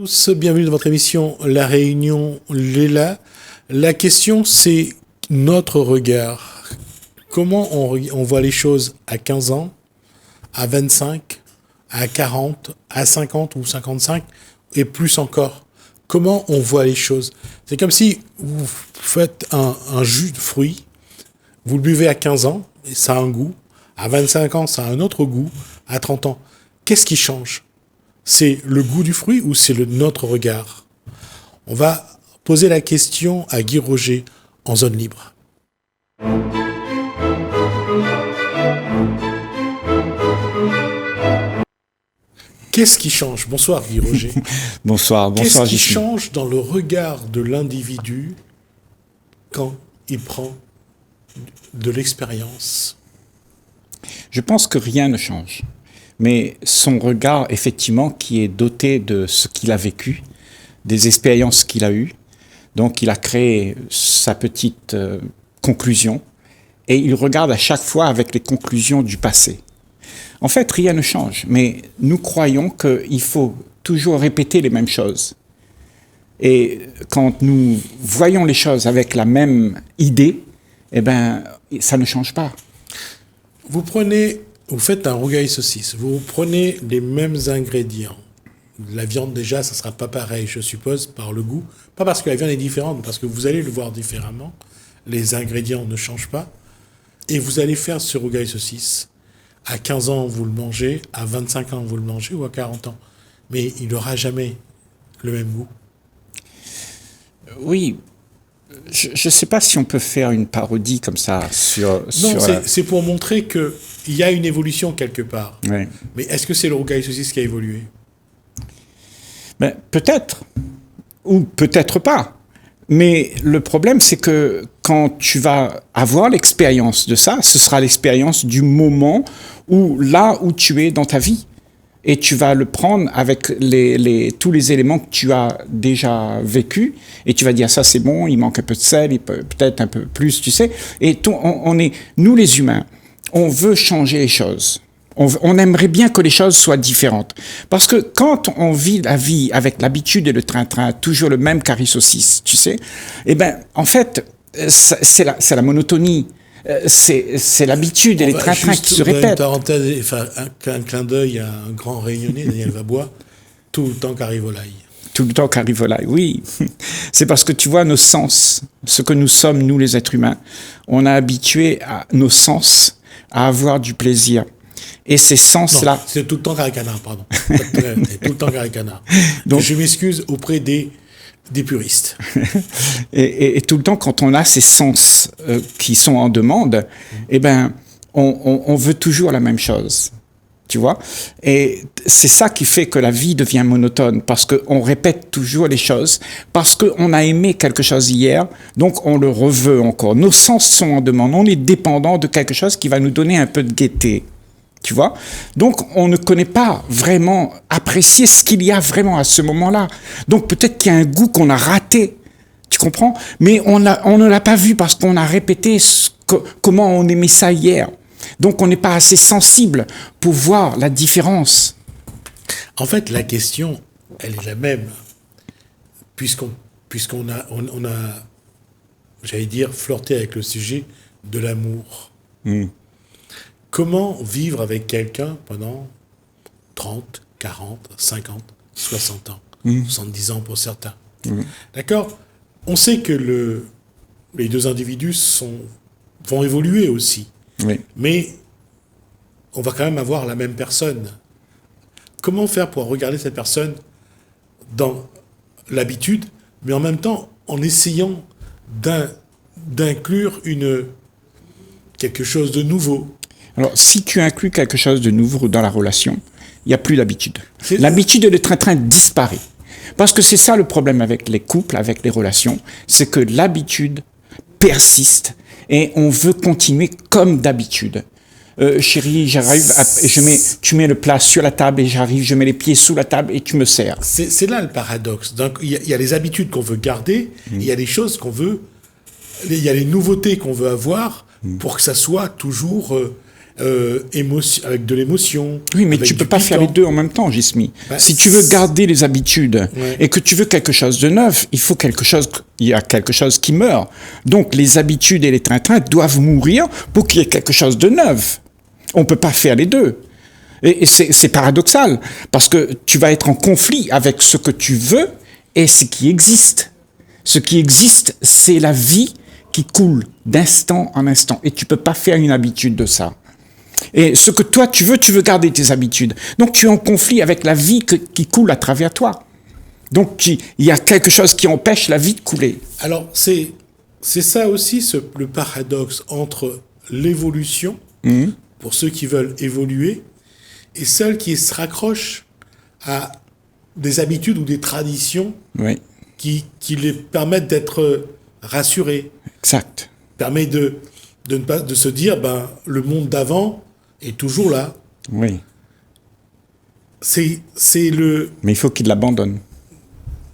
Tous, bienvenue dans votre émission La Réunion Léla. La question, c'est notre regard. Comment on voit les choses à 15 ans, à 25, à 40, à 50 ou 55 et plus encore. Comment on voit les choses? C'est comme si vous faites un jus de fruits, vous le buvez à 15 ans, et ça a un goût. À 25 ans, ça a un autre goût. À 30 ans, qu'est-ce qui change? C'est le goût du fruit ou c'est notre regard? On va poser la question à Guy Roger en zone libre. Qu'est-ce qui change? Bonsoir Guy Roger. Bonsoir Qu'est-ce qui J.C. change dans le regard de l'individu quand il prend de l'expérience? Je pense que rien ne change. Mais son regard, effectivement, qui est doté de ce qu'il a vécu, des expériences qu'il a eues, donc il a créé sa petite conclusion, et il regarde à chaque fois avec les conclusions du passé. En fait, rien ne change, mais nous croyons qu'il faut toujours répéter les mêmes choses. Et quand nous voyons les choses avec la même idée, eh ben, ça ne change pas. Vous faites un rougail saucisse, vous prenez les mêmes ingrédients. La viande, déjà, ça ne sera pas pareil, je suppose, par le goût. Pas parce que la viande est différente, parce que vous allez le voir différemment. Les ingrédients ne changent pas. Et vous allez faire ce rougail saucisse. À 15 ans, vous le mangez. À 25 ans, vous le mangez. Ou à 40 ans. Mais il n'aura jamais le même goût. Oui. Je ne sais pas si on peut faire une parodie comme ça sur... Non, c'est pour montrer qu'il y a une évolution quelque part. Oui. Mais est-ce que c'est le rougail saucisse qui a évolué? Ben, peut-être, ou peut-être pas. Mais le problème, c'est que quand tu vas avoir l'expérience de ça, ce sera l'expérience du moment là où tu es dans ta vie. Et tu vas le prendre avec tous les éléments que tu as déjà vécu, et tu vas dire ça c'est bon, il manque un peu de sel, peut-être un peu plus, tu sais. Et nous les humains, on veut changer les choses. On aimerait bien que les choses soient différentes. Parce que quand on vit la vie avec l'habitude et le train-train, toujours le même carré saucisse, tu sais, eh ben, en fait, c'est la monotonie. C'est l'habitude et les trains-trains qui se répètent. Une parenthèse, un clin d'œil à un grand réunionnais, Daniel Vabois, tout le temps qu'arrive au l'ail. Tout le temps qu'arrive au l'ail, oui. C'est parce que tu vois nos sens, ce que nous sommes, nous les êtres humains, on a habitué nos sens à avoir du plaisir. Et ces sens-là... Non, c'est tout le temps carré canard, pardon. C'est tout le temps carré canard. Donc, je m'excuse auprès des puristes. et tout le temps, quand on a ces sens qui sont en demande, eh ben, on veut toujours la même chose. Tu vois? Et c'est ça qui fait que la vie devient monotone, parce qu'on répète toujours les choses, parce qu'on a aimé quelque chose hier, donc on le reveut encore. Nos sens sont en demande, on est dépendant de quelque chose qui va nous donner un peu de gaieté. Tu vois? Donc, on ne connaît pas vraiment apprécier ce qu'il y a vraiment à ce moment-là. Donc, peut-être qu'il y a un goût qu'on a raté. Tu comprends? Mais on ne l'a pas vu parce qu'on a répété comment on aimait ça hier. Donc, on n'est pas assez sensible pour voir la différence. En fait, la question, elle est la même. Puisqu'on a, j'allais dire, flirté avec le sujet de l'amour. Comment vivre avec quelqu'un pendant 30, 40, 50, 60 ans, 70 ans pour certains. D'accord? On sait que les deux individus vont évoluer aussi. Oui. Mais on va quand même avoir la même personne. Comment faire pour regarder cette personne dans l'habitude, mais en même temps en essayant d'inclure quelque chose de nouveau? Alors, si tu inclus quelque chose de nouveau dans la relation, il n'y a plus l'habitude. L'habitude et le train-train disparaît. Parce que c'est ça le problème avec les couples, avec les relations, c'est que l'habitude persiste et on veut continuer comme d'habitude. Chérie, j'arrive, tu mets le plat sur la table et j'arrive, je mets les pieds sous la table et tu me sers. C'est là le paradoxe. Donc, il y a les habitudes qu'on veut garder, il y a les choses qu'on veut, il y a les nouveautés qu'on veut avoir pour que ça soit toujours avec de l'émotion. Oui, mais avec tu peux du pas faire les piquant. deux en même temps, Gismi. Bah, Si tu veux garder les habitudes Ouais. et que tu veux quelque chose de neuf, il y a quelque chose qui meurt. Donc les habitudes et les train-train doivent mourir pour qu'il y ait quelque chose de neuf. On peut pas faire les deux. Et c'est paradoxal, parce que tu vas être en conflit avec ce que tu veux et ce qui existe. Ce qui existe, c'est la vie qui coule d'instant en instant. Et tu peux pas faire une habitude de ça. Et ce que toi tu veux garder tes habitudes. Donc tu es en conflit avec la vie qui coule à travers toi. Donc il y a quelque chose qui empêche la vie de couler. Alors, c'est ça aussi le paradoxe entre l'évolution, pour ceux qui veulent évoluer, et celles qui se raccrochent à des habitudes ou des traditions Oui, qui les permettent d'être rassurés, exact. permet de ne pas de se dire le monde d'avant est toujours là. Oui, C'est mais il faut qu'il l'abandonne.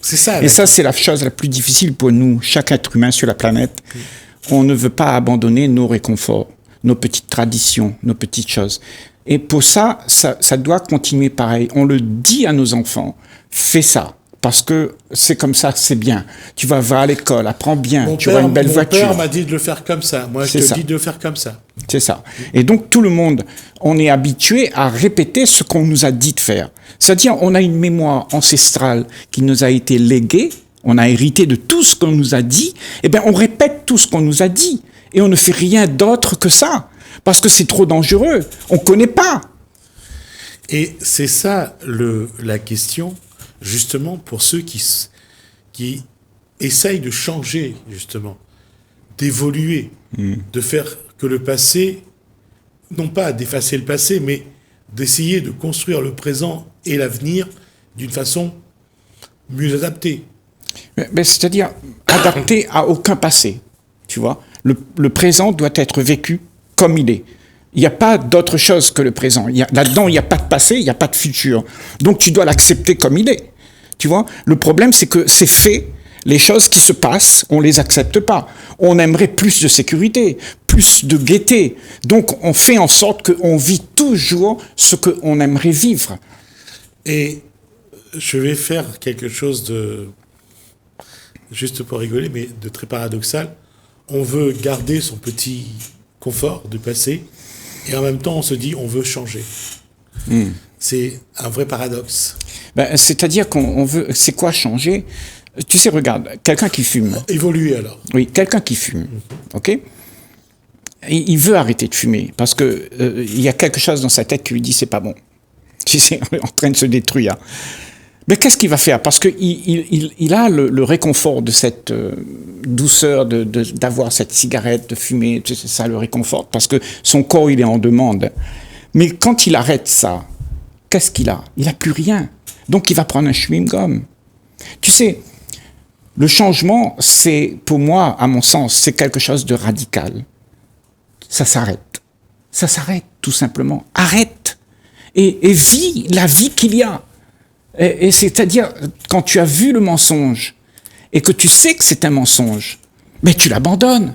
c'est ça. Et ça, c'est la chose la plus difficile pour nous, chaque être humain sur la planète. On ne veut pas abandonner nos réconforts, nos petites traditions, nos petites choses. Et pour ça, ça doit continuer pareil. On le dit à nos enfants, fais ça. Parce que c'est comme ça, c'est bien. Tu vas à l'école, apprends bien, tu auras une belle voiture. Mon père m'a dit de le faire comme ça. Moi, je te dis de le faire comme ça. C'est ça. Et donc, tout le monde, on est habitué à répéter ce qu'on nous a dit de faire. C'est-à-dire, on a une mémoire ancestrale qui nous a été léguée, on a hérité de tout ce qu'on nous a dit, et bien, on répète tout ce qu'on nous a dit. Et on ne fait rien d'autre que ça. Parce que c'est trop dangereux. On ne connaît pas. Et c'est ça la question, justement, pour ceux qui essayent de changer, justement, d'évoluer, de faire que le passé, non pas d'effacer le passé, mais d'essayer de construire le présent et l'avenir d'une façon mieux adaptée. Mais c'est-à-dire adapté à aucun passé, tu vois. Le présent doit être vécu comme il est. Il n'y a pas d'autre chose que le présent. Là-dedans, il n'y a pas de passé, il n'y a pas de futur. Donc tu dois l'accepter comme il est. Tu vois. Le problème, c'est que c'est fait. Les choses qui se passent, on les accepte pas. On aimerait plus de sécurité, plus de gaieté. Donc on fait en sorte qu'on vit toujours ce qu'on aimerait vivre. Et je vais faire quelque chose de, juste pour rigoler, mais de très paradoxal. On veut garder son petit confort du passé, et en même temps on se dit on veut changer. C'est un vrai paradoxe. Ben, c'est-à-dire qu'on veut... C'est quoi changer ? Tu sais, regarde, quelqu'un qui fume. Évoluer alors. Oui, quelqu'un qui fume, ok ? Il veut arrêter de fumer, parce que il y a quelque chose dans sa tête qui lui dit c'est pas bon. C'est en train de se détruire. Mais qu'est-ce qu'il va faire ? Parce qu'il a le réconfort de cette douceur d'avoir cette cigarette, de fumer, ça le réconforte, parce que son corps, il est en demande. Mais quand il arrête ça, qu'est-ce qu'il a ? Il n'a plus rien. Donc il va prendre un chewing-gum. Tu sais, le changement, c'est, pour moi, à mon sens, c'est quelque chose de radical. Ça s'arrête. Ça s'arrête, tout simplement. Arrête. Et vis la vie qu'il y a. Et c'est-à-dire, quand tu as vu le mensonge, et que tu sais que c'est un mensonge, mais tu l'abandonnes.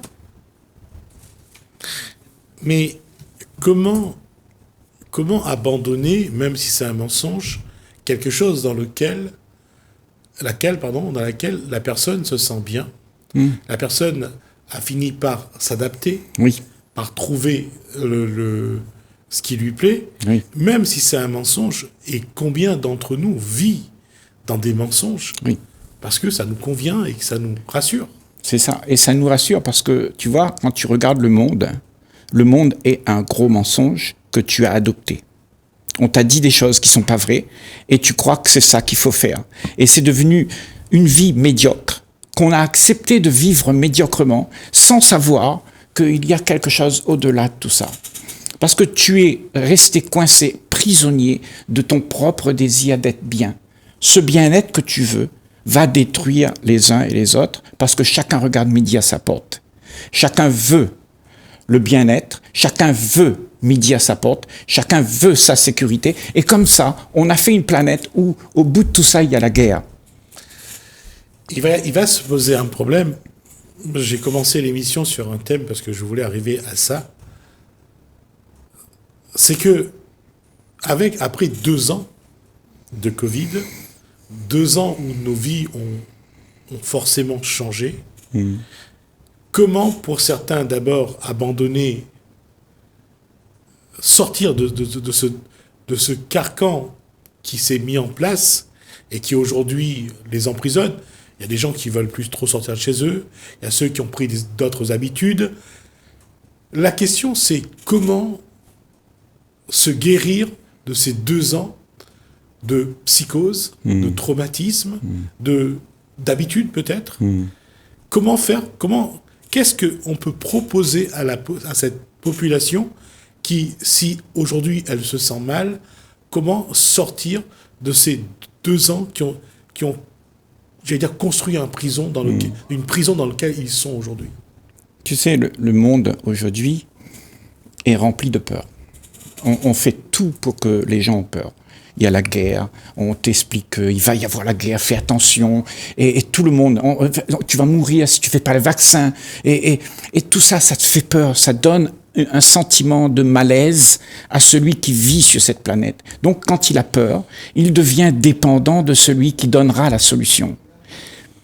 Mais comment abandonner, même si c'est un mensonge, quelque chose dans laquelle la personne se sent bien. La personne a fini par s'adapter, Oui. par trouver ce qui lui plaît, Oui. même si c'est un mensonge. Et combien d'entre nous vit dans des mensonges Oui. parce que ça nous convient et que ça nous rassure. C'est ça. Et ça nous rassure parce que, tu vois, quand tu regardes le monde est un gros mensonge que tu as adopté. On t'a dit des choses qui sont pas vraies et tu crois que c'est ça qu'il faut faire. Et c'est devenu une vie médiocre qu'on a accepté de vivre médiocrement sans savoir qu'il y a quelque chose au-delà de tout ça. Parce que tu es resté coincé, prisonnier de ton propre désir d'être bien. Ce bien-être que tu veux va détruire les uns et les autres parce que chacun regarde midi à sa porte. Chacun veut le bien-être, chacun veut midi à sa porte, chacun veut sa sécurité. Et comme ça, on a fait une planète où, au bout de tout ça, il y a la guerre. Il va se poser un problème. J'ai commencé l'émission sur un thème parce que je voulais arriver à ça. c'est que après 2 ans de Covid, 2 ans où nos vies ont forcément changé, comment pour certains d'abord abandonner, sortir de ce carcan qui s'est mis en place et qui aujourd'hui les emprisonne. Il y a des gens qui veulent plus trop sortir de chez eux, il y a ceux qui ont pris d'autres habitudes. La question, c'est comment se guérir de ces 2 ans de psychose, de traumatisme, d'habitude peut-être. Comment faire, qu'est-ce qu'on peut proposer à cette population qui, si aujourd'hui elle se sent mal, comment sortir de ces 2 ans qui ont j'allais dire, construit une prison dans laquelle ils sont aujourd'hui? Tu sais, le monde aujourd'hui est rempli de peur. On fait tout pour que les gens ont peur. Il y a la guerre, on t'explique qu'il va y avoir la guerre, fais attention, et tout le monde, tu vas mourir si tu ne fais pas le vaccin, et tout ça, ça te fait peur, ça donne un sentiment de malaise à celui qui vit sur cette planète. Donc quand il a peur, il devient dépendant de celui qui donnera la solution.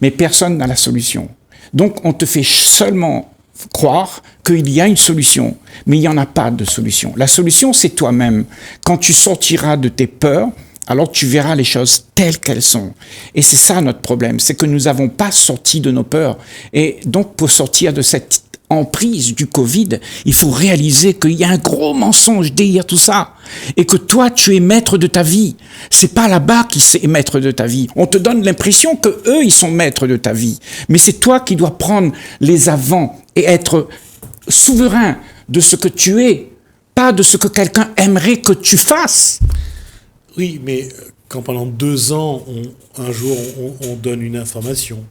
Mais personne n'a la solution. Donc on te fait seulement croire qu'il y a une solution, mais il n'y en a pas de solution. La solution, c'est toi-même. Quand tu sortiras de tes peurs, alors tu verras les choses telles qu'elles sont. Et c'est ça notre problème, c'est que nous n'avons pas sorti de nos peurs. Et donc, pour sortir de cette emprise du Covid, il faut réaliser qu'il y a un gros mensonge derrière tout ça. Et que toi, tu es maître de ta vie. C'est pas là-bas qui est maître de ta vie. On te donne l'impression que eux, ils sont maîtres de ta vie. Mais c'est toi qui dois prendre les avants et être souverain de ce que tu es, pas de ce que quelqu'un aimerait que tu fasses. Oui, mais quand pendant 2 ans, un jour, on donne une information,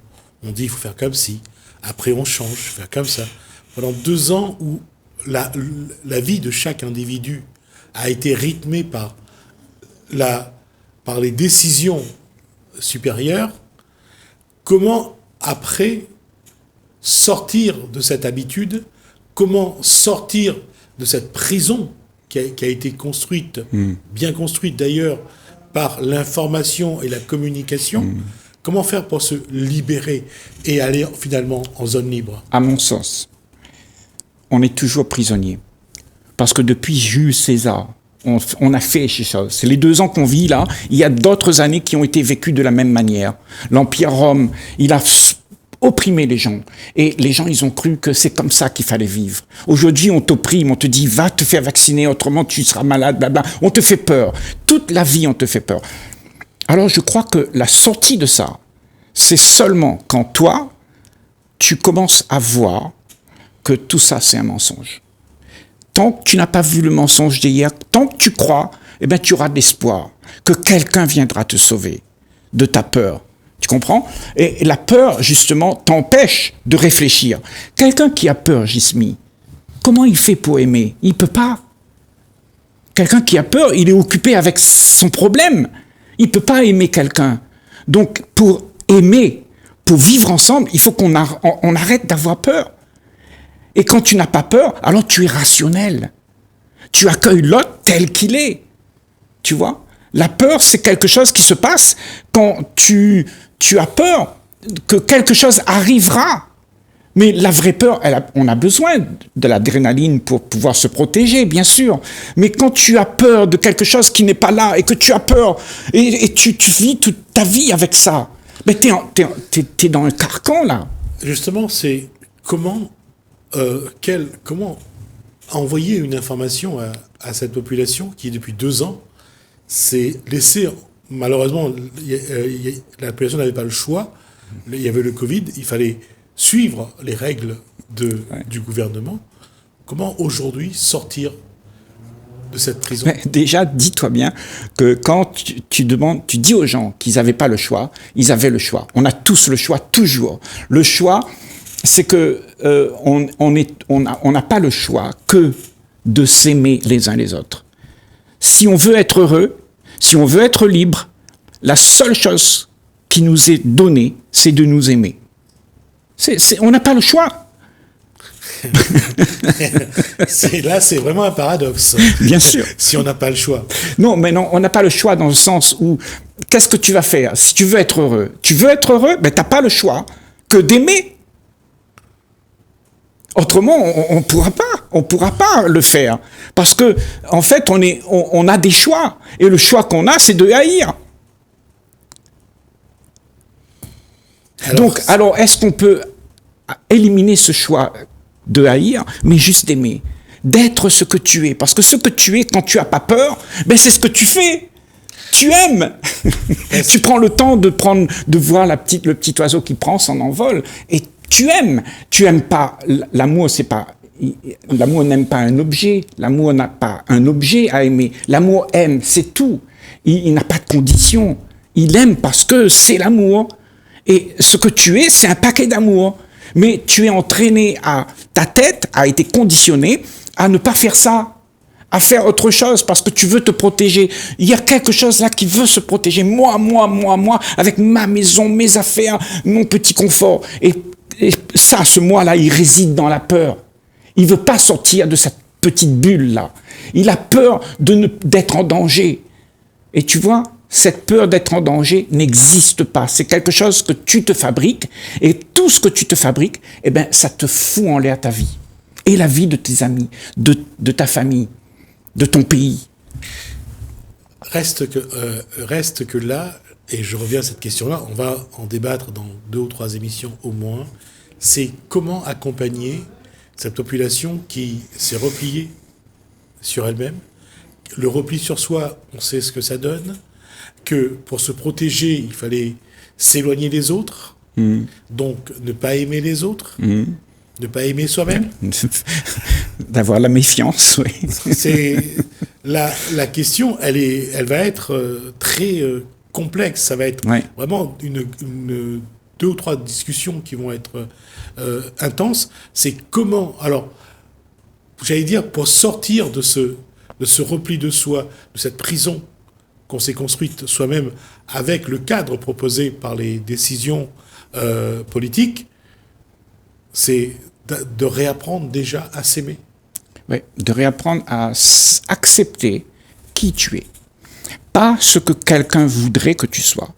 on dit il faut faire comme ci, après on change, il faut faire comme ça. Pendant 2 ans où la vie de chaque individu a été rythmée par les décisions supérieures, comment après sortir de cette habitude, comment sortir de cette prison qui a été construite, bien construite d'ailleurs, par l'information et la communication, comment faire pour se libérer et aller finalement en zone libre? À mon sens, on est toujours prisonnier. Parce que depuis Jules César, on a fait ces choses. C'est les 2 ans qu'on vit là. Il y a d'autres années qui ont été vécues de la même manière. L'Empire Rome, il a opprimé les gens. Et les gens, ils ont cru que c'est comme ça qu'il fallait vivre. Aujourd'hui, on t'opprime, on te dit, va te faire vacciner, autrement tu seras malade, blabla. On te fait peur. Toute la vie, on te fait peur. Alors, je crois que la sortie de ça, c'est seulement quand toi, tu commences à voir que tout ça, c'est un mensonge. Tant que tu n'as pas vu le mensonge d'hier, tant que tu crois, eh bien, tu auras de l'espoir que quelqu'un viendra te sauver de ta peur. Tu comprends? Et la peur, justement, t'empêche de réfléchir. Quelqu'un qui a peur, Jismi, comment il fait pour aimer? Il ne peut pas. Quelqu'un qui a peur, il est occupé avec son problème. Il ne peut pas aimer quelqu'un. Donc, pour aimer, pour vivre ensemble, il faut qu'on arrête d'avoir peur. Et quand tu n'as pas peur, alors tu es rationnel. Tu accueilles l'autre tel qu'il est. Tu vois? La peur, c'est quelque chose qui se passe quand tu as peur que quelque chose arrivera. Mais la vraie peur, on a besoin de l'adrénaline pour pouvoir se protéger, bien sûr. Mais quand tu as peur de quelque chose qui n'est pas là et que tu as peur et tu vis toute ta vie avec ça, mais t'es dans un carcan, là. Justement, c'est comment envoyer une information à cette population qui, depuis 2 ans, s'est laissée... Malheureusement, la population n'avait pas le choix. Il y avait le Covid, il fallait suivre les règles du gouvernement. Comment aujourd'hui sortir de cette prison? Mais déjà, dis-toi bien que quand tu dis aux gens qu'ils n'avaient pas le choix, ils avaient le choix. On a tous le choix, toujours. Le choix, c'est que on n'a pas le choix que de s'aimer les uns les autres. Si on veut être heureux, si on veut être libre, la seule chose qui nous est donnée, c'est de nous aimer. On n'a pas le choix. Là, c'est vraiment un paradoxe. Bien sûr. Si on n'a pas le choix. Non, mais non, on n'a pas le choix dans le sens où, qu'est-ce que tu vas faire si tu veux être heureux? Tu veux être heureux, ben t'as pas le choix que d'aimer. Autrement, on pourra pas le faire. Parce que, en fait, on a des choix. Et le choix qu'on a, c'est de haïr. Alors, est-ce qu'on peut éliminer ce choix de haïr, mais juste d'aimer, d'être ce que tu es? Parce que ce que tu es, quand tu as pas peur, ben c'est ce que tu fais. Tu aimes. Tu prends le temps de voir le petit oiseau qui prend son envol, et tu aimes. Tu aimes pas. L'amour, c'est pas. L'amour n'aime pas un objet. L'amour n'a pas un objet à aimer. L'amour aime, c'est tout. Il n'a pas de condition. Il aime parce que c'est l'amour. Et ce que tu es, c'est un paquet d'amour. Mais tu es entraîné ta tête a été conditionnée à ne pas faire ça, à faire autre chose parce que tu veux te protéger. Il y a quelque chose là qui veut se protéger. Moi, avec ma maison, mes affaires, mon petit confort. Et ça, ce moi-là, il réside dans la peur. Il veut pas sortir de cette petite bulle-là. Il a peur d'être en danger. Et tu vois, cette peur d'être en danger n'existe pas. C'est quelque chose que tu te fabriques, et tout ce que tu te fabriques, eh ben, ça te fout en l'air ta vie. Et la vie de tes amis, de ta famille, de ton pays. Reste que là, et je reviens à cette question-là, on va en débattre dans 2 ou 3 émissions au moins, c'est comment accompagner cette population qui s'est repliée sur elle-même. Le repli sur soi, on sait ce que ça donne, que pour se protéger, il fallait s'éloigner des autres, donc ne pas aimer les autres, ne pas aimer soi-même. D'avoir la méfiance, oui. C'est la question, elle va être très complexe. Ça va être vraiment une 2 ou 3 discussions qui vont être intenses. C'est comment, alors, j'allais dire, pour sortir de ce repli de soi, de cette prison qu'on s'est construite soi-même avec le cadre proposé par les décisions politiques, c'est de réapprendre déjà à s'aimer. Oui, de réapprendre à accepter qui tu es. Pas ce que quelqu'un voudrait que tu sois.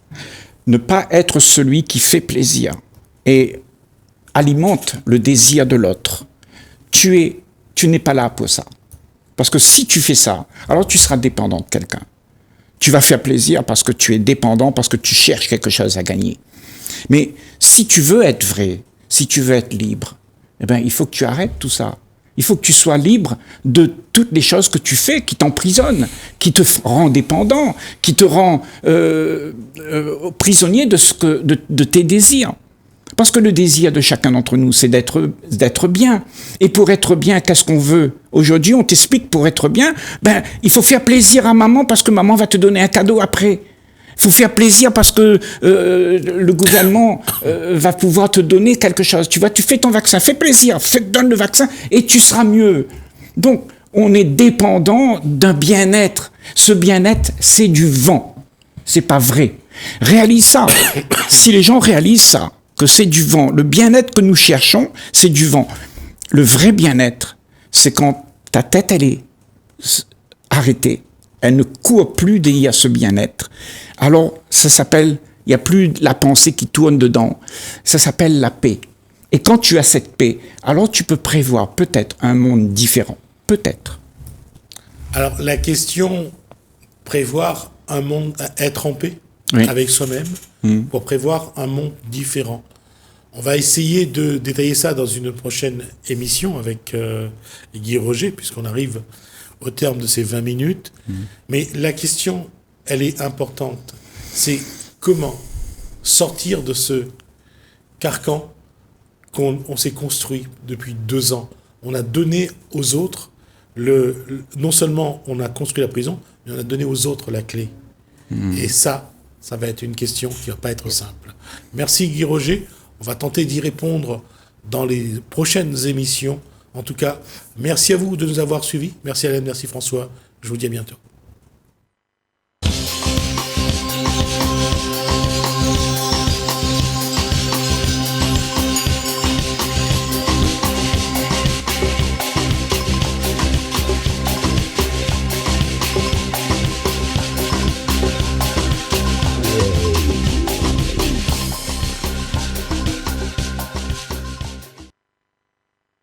Ne pas être celui qui fait plaisir et alimente le désir de l'autre. Tu n'es pas là pour ça. Parce que si tu fais ça, alors tu seras dépendant de quelqu'un. Tu vas faire plaisir parce que tu es dépendant, parce que tu cherches quelque chose à gagner. Mais si tu veux être vrai, si tu veux être libre, eh ben, il faut que tu arrêtes tout ça. Il faut que tu sois libre de toutes les choses que tu fais, qui t'emprisonnent, qui te rend dépendant, qui te rend prisonnier de tes désirs. Parce que le désir de chacun d'entre nous, c'est d'être bien. Et pour être bien, qu'est-ce qu'on veut? Aujourd'hui, on t'explique, pour être bien, ben, il faut faire plaisir à maman parce que maman va te donner un cadeau après. Il faut faire plaisir parce que le gouvernement va pouvoir te donner quelque chose. Tu vois, tu fais ton vaccin, fais plaisir, donne le vaccin et tu seras mieux. Donc, on est dépendant d'un bien-être. Ce bien-être, c'est du vent. C'est pas vrai. Réalise ça. Si les gens réalisent ça, que c'est du vent, le bien-être que nous cherchons, c'est du vent. Le vrai bien-être, c'est quand ta tête, elle est arrêtée. Elle ne court plus derrière ce bien-être. Alors, ça s'appelle, il n'y a plus la pensée qui tourne dedans. Ça s'appelle la paix. Et quand tu as cette paix, alors tu peux prévoir peut-être un monde différent. Peut-être. Alors, la question, prévoir un monde, être en paix avec soi-même, pour prévoir un monde différent. On va essayer de détailler ça dans une prochaine émission avec Guy Roger, puisqu'on arrive au terme de ces 20 minutes. Mais la question, elle est importante. C'est comment sortir de ce carcan qu'on s'est construit depuis 2 ans. On a donné aux autres, non seulement on a construit la prison, mais on a donné aux autres la clé. Et ça va être une question qui ne va pas être simple. Merci Guy Roger. On va tenter d'y répondre dans les prochaines émissions. En tout cas, merci à vous de nous avoir suivis. Merci Alain, merci François. Je vous dis à bientôt.